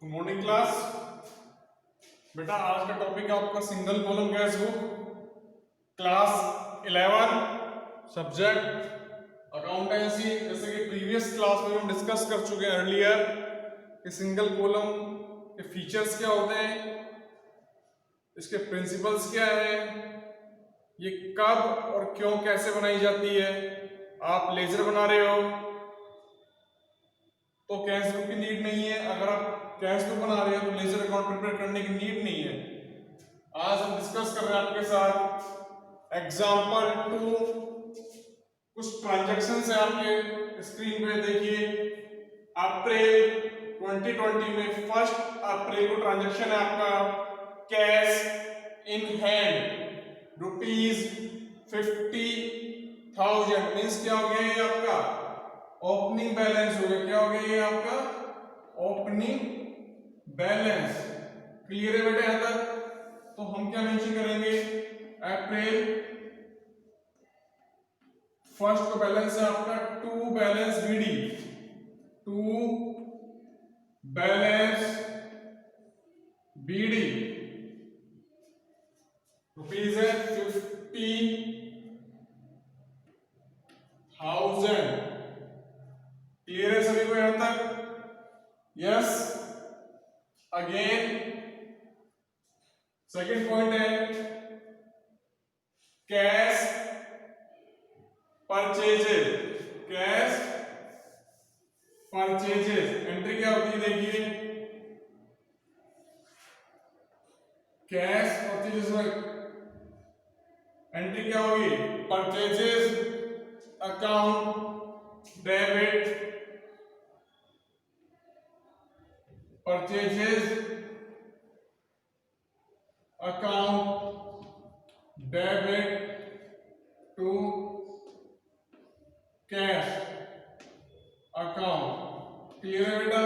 Good morning class. बेटा आज का टॉपिक है आपका single column cash book, class 11, subject accountancy. जैसे कि प्रीवियस क्लास में हम डिस्कस कर चुके हैं अर्लियर कि सिंगल कॉलम के फीचर्स क्या होते हैं, इसके प्रिंसिपल्स क्या है, ये कब और क्यों कैसे बनाई जाती है। आप लेजर बना रहे हो तो कैश बुक की नीड नहीं है, अगर आप कैश बुक बना रहे हो तो लेजर अकाउंट प्रिपेयर करने की नीड नहीं है। आज हम डिस्कस कर रहे हैं आपके साथ एग्जांपल 2। कुछ ट्रांजैक्शंस है आपके स्क्रीन पे, देखिए। अप्रैल 2020 में 1 अप्रैल को ट्रांजैक्शन है आपका कैश इन हैंड ₹50,000 मींस क्या हो गया ये आपका ओपनिंग बैलेंस हो गया। क्या हो गया ये आपका ओपनिंग बैलेंस। क्लियर है बेटा यहां तक? तो हम क्या मेंशन करेंगे, अप्रैल 1 का बैलेंस है आपका to balance BD, to balance BD rupees है 50,000। क्लियर है सभी को यहां तक? यस। अगेन सेकंड पॉइंट है cash purchases. Cash purchases entry क्या होती है, देखिए। कैश परचेजेस में एंट्री क्या होगी, purchases account debit, purchases account debit to cash account. Clear है बेटा?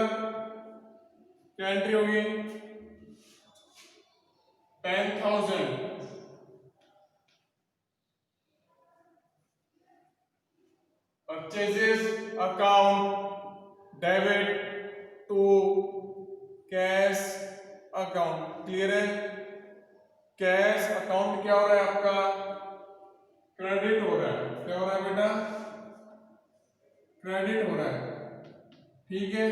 क्या एंट्री होगी, 10,000 purchases account debit to cash account. Clear है? कैश अकाउंट क्या हो रहा है आपका, क्रेडिट हो रहा है। क्या हो रहा है बेटा, क्रेडिट हो रहा है। ठीक है,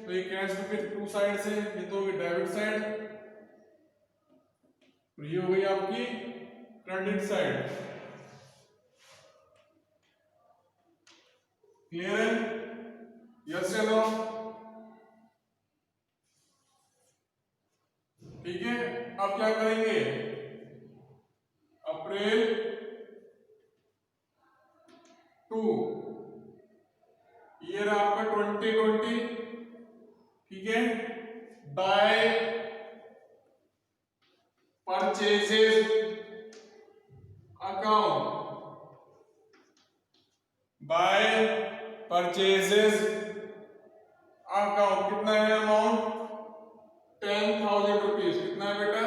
तो ये कैश बुक के टू साइड से, ये तो होगी डेबिट साइड, ये हो गई आपकी क्रेडिट साइड। क्लियर है? यस या नो? ठीक है, अब क्या करेंगे, अप्रैल 2 ईयर आपका 2020। ठीक है, bye purchases account, bye purchases account कितना है अमाउंट, 10,000 रुपीज। कितना है बेटा,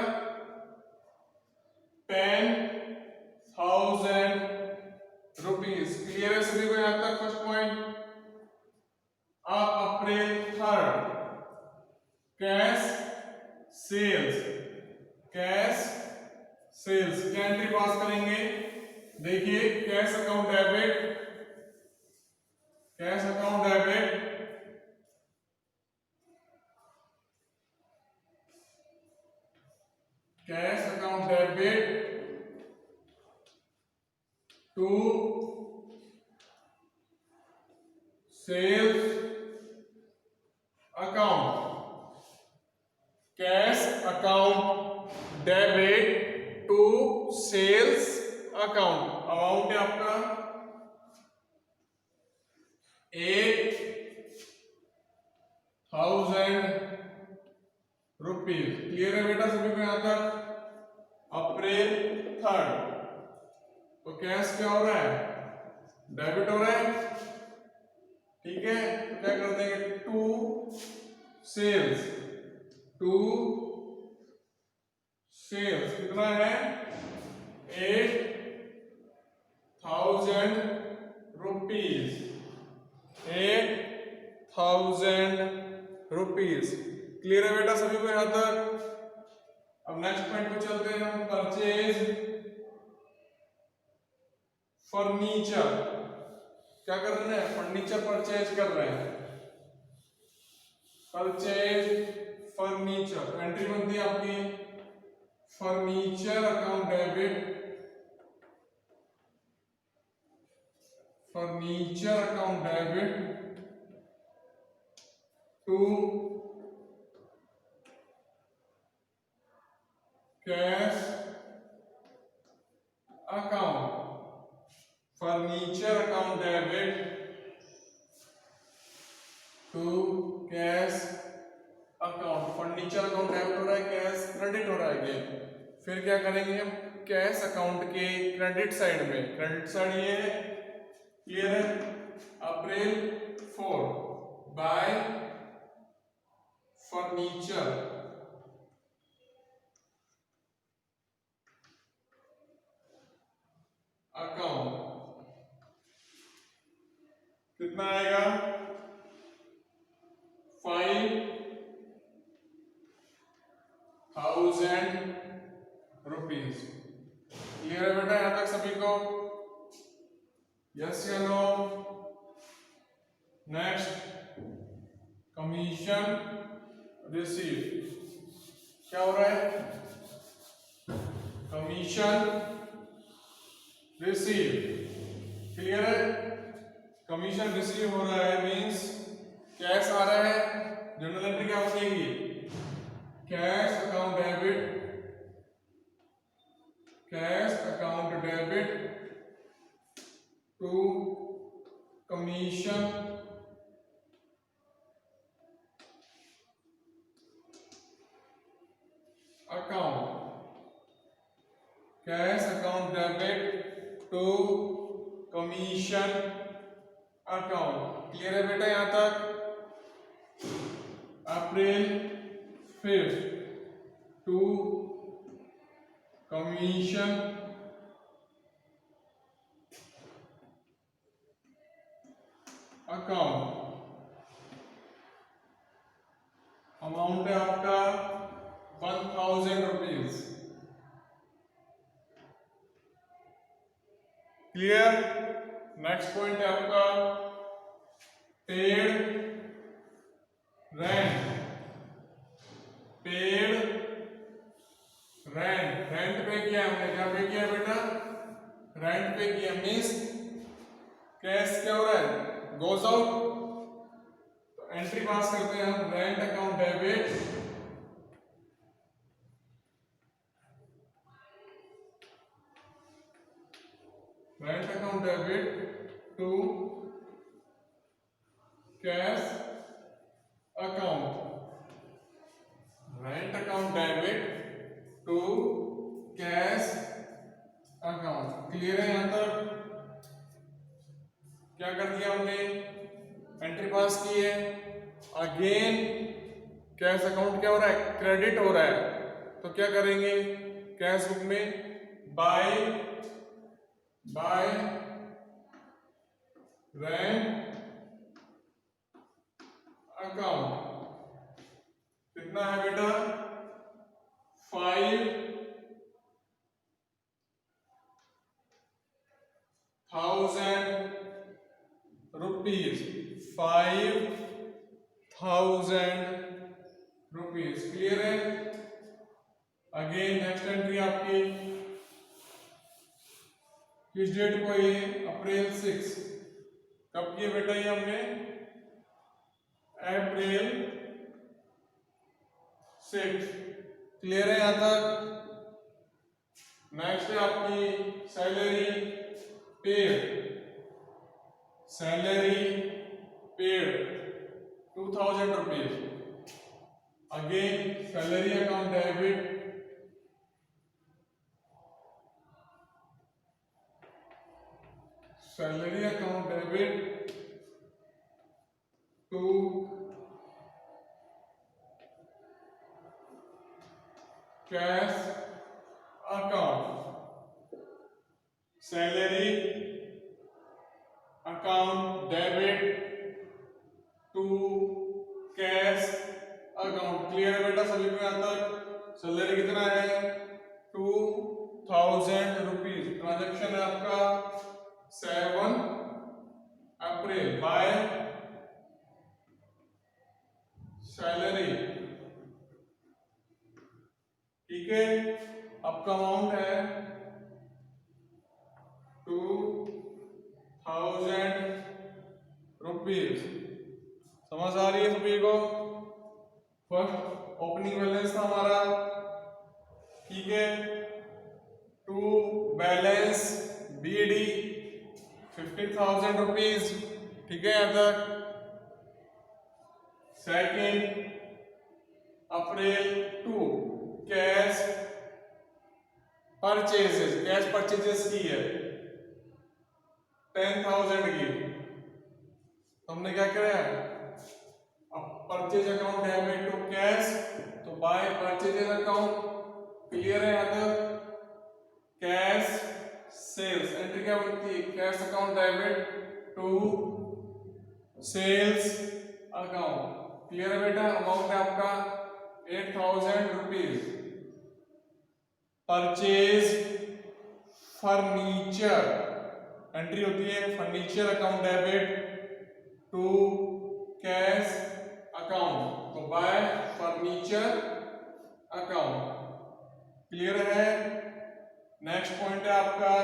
10,000 रुपीज। क्लियर है सभी को यहां तक? First point. अब April 3 cash sales, cash sales क्या एंट्री पास करेंगे, देखिए। Cash account debit, cash account debit cash account debit to sales account, cash account debit to sales account. Amount है आपका 8,000 रुपीज। क्लियर है बेटा सभी को यहां तक? अप्रैल 3 तो कैश क्या हो रहा है, डेबिट हो रहा है। ठीक है, तो क्या कर देंगे, टू सेल्स, टू सेल्स कितना है, 8,000 रुपीज, 8,000 रुपीज। क्लियर है बेटा सभी को यहां तक? अब नेक्स्ट पॉइंट पे चलते हैं हम। परचेज फर्नीचर, क्या कर रहे हैं? फर्नीचर परचेज कर रहे हैं। परचेज फर्नीचर, एंट्री बनती है आपकी furniture account debit, furniture account debit to cash account, furniture account debit to cash account. Furniture account debit हो रहा है, कैश क्रेडिट हो रहा है ये। फिर क्या करेंगे हम? कैश अकाउंट के क्रेडिट साइड में, क्रेडिट साइड ये है, क्लियर है? अप्रैल 4 बाय फर्नीचर अकाउंट, कितना आएगा? 5,000 रुपीज। क्लियर है बेटा यहां तक सभी को? यस या नो? नेक्स्ट, कमीशन रिसीव, क्या हो रहा है? कमीशन रिसीव, क्लियर है? कमीशन रिसीव हो रहा है मींस कैश आ रहा है। जर्नल एंट्री क्या बनेगी? Cash account debit, cash account debit to commission account, cash account debit to commission account. Clear है बेटा यहां तक? April 5 to commission account, amount है आपका 1,000 रुपीज। क्लियर? नेक्स्ट पॉइंट है आपका paid rent, paid rent, rent pay किया हमने, क्या पे किया बेटा? रेंट पे किया मींस कैश क्या हो रहा है? Goes out. तो एंट्री पास करते हैं हम, rent account debit rent account debit to cash account, rent account debit to cash account. Clear है यहां तक? क्या कर दिया हमने? एंट्री पास की है। अगेन कैश अकाउंट क्या हो रहा है? क्रेडिट हो रहा है। तो क्या करेंगे? कैश बुक में बाय रेंट अकाउंट, कितना है बेटा? 5,000 रुपीज, 5,000 रुपीज। क्लियर है? अगेन नेक्स्ट एंट्री आपकी किस डेट को? ये अप्रैल 6। कब किए बेटा ये हमने? अप्रैल 6। क्लियर है यहां तक? नेक्स्ट है आपकी salary paid, salary paid 2,000 rupees. Again salary account debit salary account debit to cash account, salary account debit to cash account. Clear है बेटा सभी को यहाँ तक? सैलरी कितना है? 2000 रुपीज। ट्रांजेक्शन है आपका 7 अप्रैल बाय सैलरी। ठीक है, आपका अमाउंट है 2000 रुपीज। समझ आ रही है सभी को? फर्स्ट ओपनिंग बैलेंस था हमारा, ठीक है, टू बैलेंस बीडी 50,000 रुपीज। ठीक है यहां तक। Second April to cash purchases, cash purchases की है 10,000 की। हमने क्या किया है? अब purchase account debit to cash, तो बाय परचेजेस अकाउंट। क्लियर है यहां तक? कैश सेल्स एंट्री क्या बनती है? Cash account debit to sales account. Clear है बेटा? अमाउंट है आपका 8,000 रुपीज। परचेज फर्नीचर एंट्री होती है furniture account debit to cash account, तो बाय फर्नीचर अकाउंट। क्लियर है? नेक्स्ट पॉइंट है आपका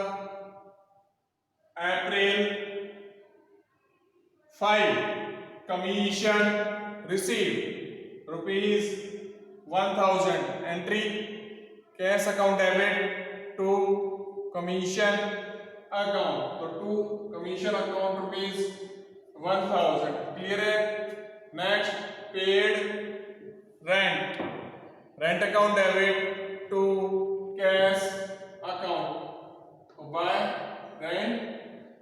April 5 commission receive ₹1000 entry cash account debit to commission account, तो टू कमीशन अकाउंट ₹1000। क्लियर है? Next paid rent, rent account debit to cash account, तो by rent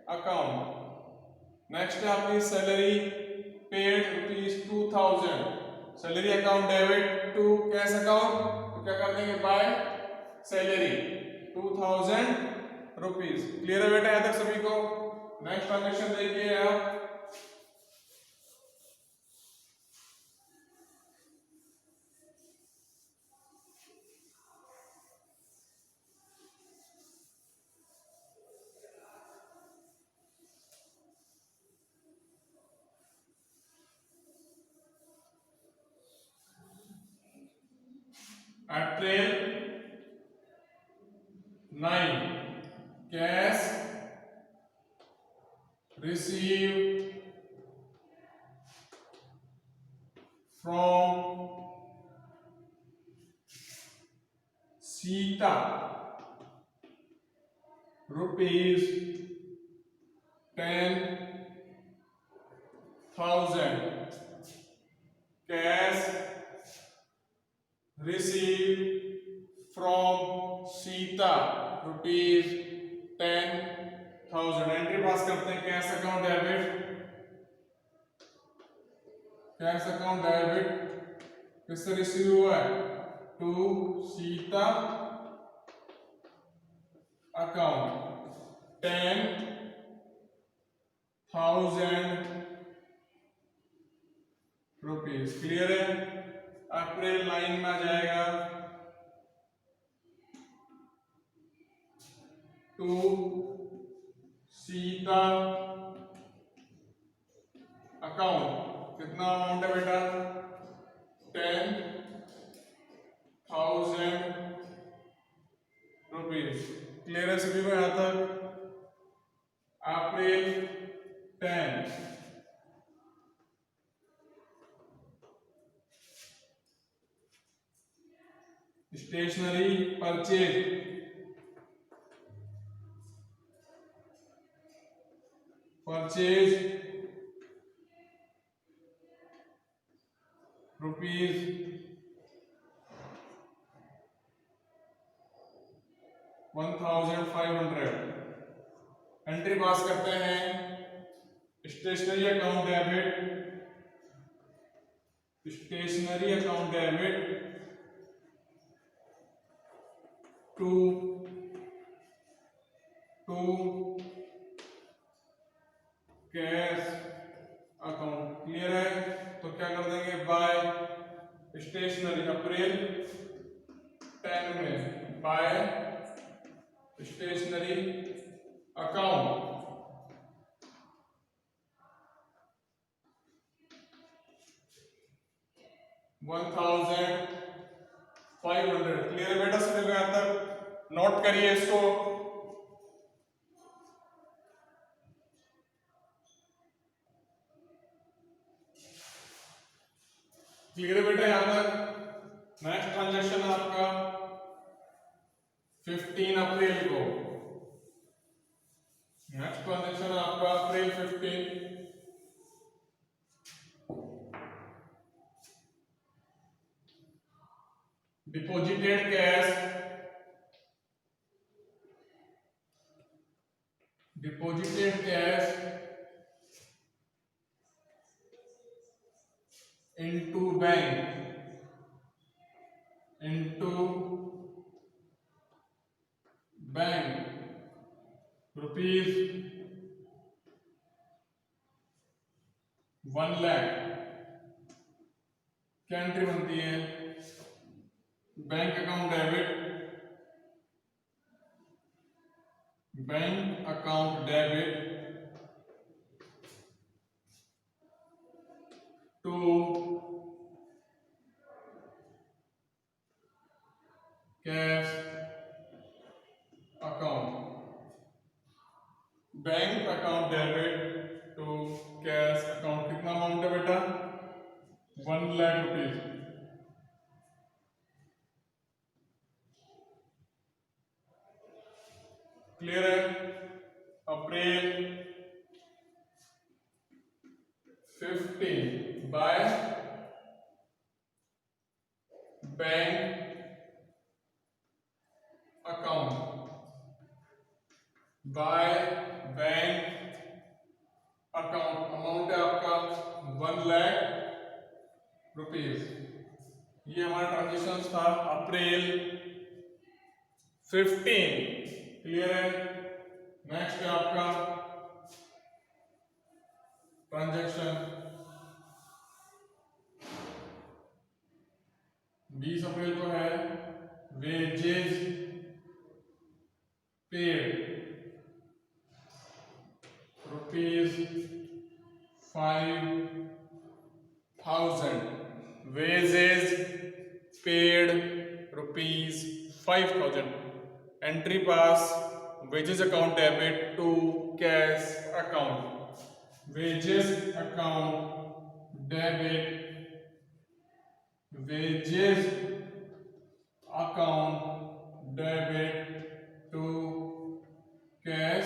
account. Next है आपकी salary paid ₹2000, salary account debit to cash account, तो क्या कर देंगे? By salary 2000 rupees. Clear है बेटा यहां तक सभी को? नेक्स्ट ट्रांजेक्शन देखिए आप, April 9 cash receive from Sita ₹10,000 cash receive from Sita ₹10,000। Entry pass करते हैं cash account debit, cash account debit किससे रिसीव हुआ है? To Sita account 10,000 rupees. Clear है? अप्रैल 9 में आ जाएगा टू सीता अकाउंट, कितना अमाउंट है बेटा? 10,000 रुपीज। क्लियर है सभी को यहां तक? April 10 stationery purchase ₹1500। Entry pass करते हैं stationery account debit to cash account. Clear है? तो क्या कर देंगे? बाय स्टेशनरी अप्रैल 10 में बाय स्टेशनरी अकाउंट 1500। क्लियर है बेटा? सभी को यहां तक नोट करिए इसको। क्लियर है बेटा यहां तक? नेक्स्ट ट्रांजैक्शन है आपका 15 अप्रैल को। नेक्स्ट ट्रांजैक्शन है आपका April 15। Deposited cash into bank rupees 1 lakh. क्या एंट्री बनती है? Bank account debit to cash account. Bank account debit to cash account. कितना अमाउंट है बेटा? 1 लाख रुपीज। क्लियर है? April 15 by bank account amount है आपका 1 लाख रुपीज। ये हमारा ट्रांजेक्शन था अप्रैल 15। क्लियर है? नेक्स्ट है आपका ट्रांजैक्शन 20 अप्रैल को है wages paid rupees 5000। Wages paid rupees 5000। Entry pass wages account debit to cash account. Wages account debit to cash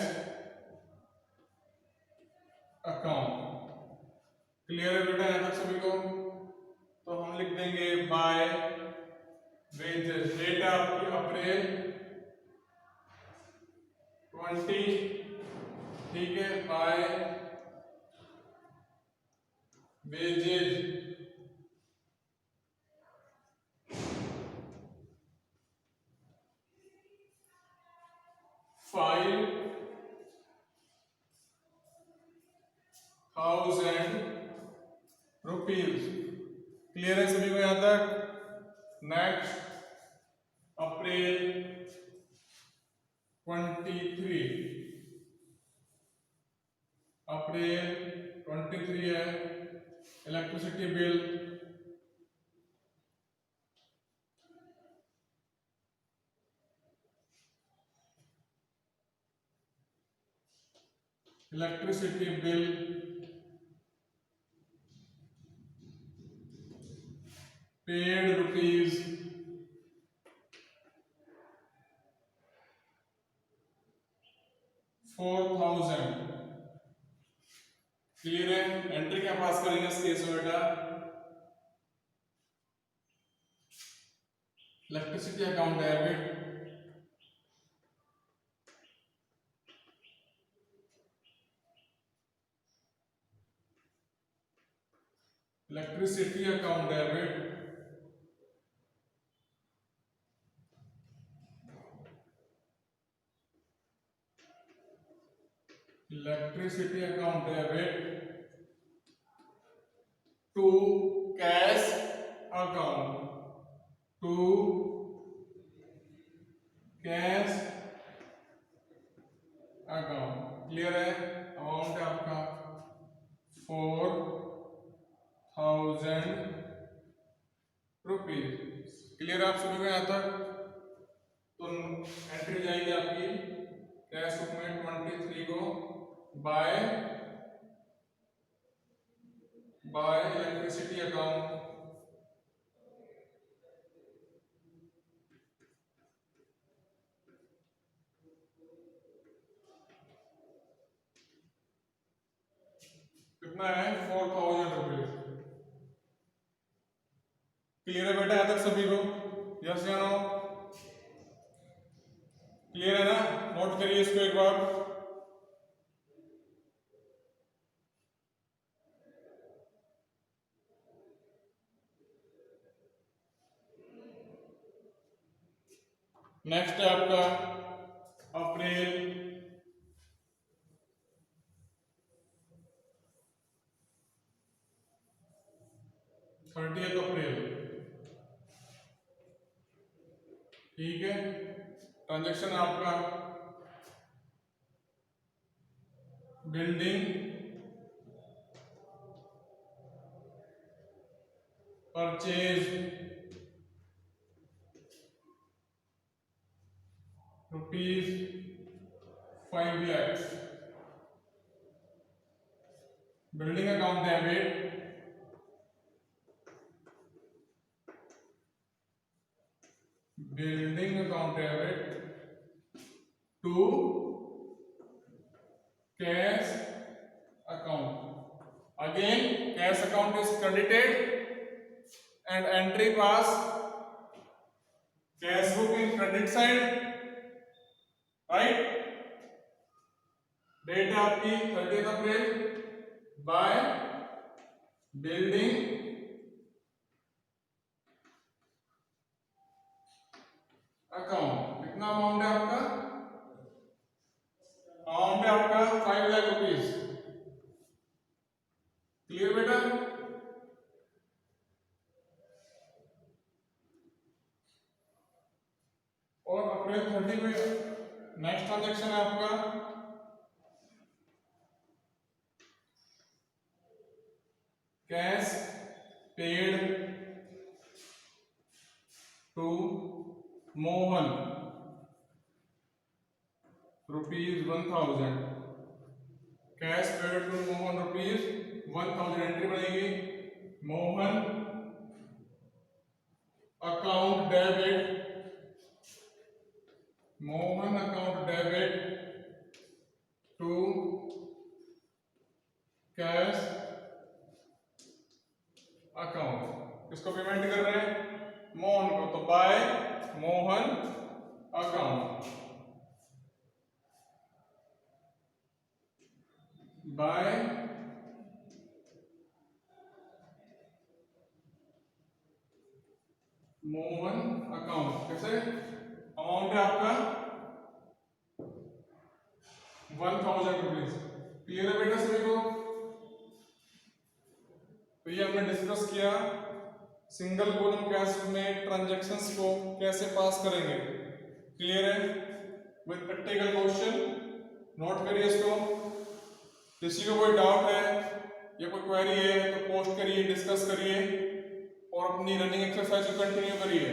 account. Clear है बेटा यहां तक सभी को? तो हम लिख देंगे बाय वेजेस। डेट है आपकी अप्रैल 20। ठीक है? Bye wages ₹5,000। क्लियर है सभी को यहां तक? नेक्स्ट अप्रैल 23 है electricity bill paid rupees 4000। Clear है? एंट्री क्या पास करेंगे इस केस में बेटा? Electricity account debit to cash account to cash account। Clear है? अमाउंट है आपका 4000 रुपीज। क्लियर है आप सभी को यहाँ तक? तो एंट्री जाएगी आपकी कैश बुक में 23 को बाय इलेक्ट्रिसिटी अकाउंट। कितना है? 4000 रुपीज। क्लियर है बेटा यहाँ तक सभी को? यस या नो? क्लियर है ना? नोट करिए इसको एक बार। नेक्स्ट है आपका अप्रैल। अप्रैल, ठीक है। ट्रांजैक्शन आपका building purchase ₹5 lakhs। Building account debit to cash account. Again cash account is credited and entry pass cash book in credit side, right? Date है आपकी 30 अप्रैल बाय बिल्डिंग अकाउंट। कितना अमाउंट है आपका? अमाउंट है आपका 5 lakh rupees. Clear बेटा? और अप्रैल 30 में नेक्स्ट ट्रांजैक्शन है आपका cash paid to Mohan ₹1000। Cash paid to Mohan ₹1000 entry बनेगी। Mohan account debit to cash account. किसको पेमेंट कर रहे हैं? मोहन को। तो by Mohan account, by Mohan account. कैसे? अमाउंट है आपका 1000 रुपीज। क्लियर है बेटा सभी को? तो ये हमने डिस्कस किया सिंगल कॉलम कैश में ट्रांजैक्शंस को कैसे पास करेंगे। क्लियर है? विद प्रैक्टिकल क्वेश्चन नोट करिए इसको। किसी को कोई डाउट है या कोई क्वेरी है तो पोस्ट करिए, डिस्कस करिए और अपनी रनिंग एक्सरसाइज को कंटिन्यू करिए।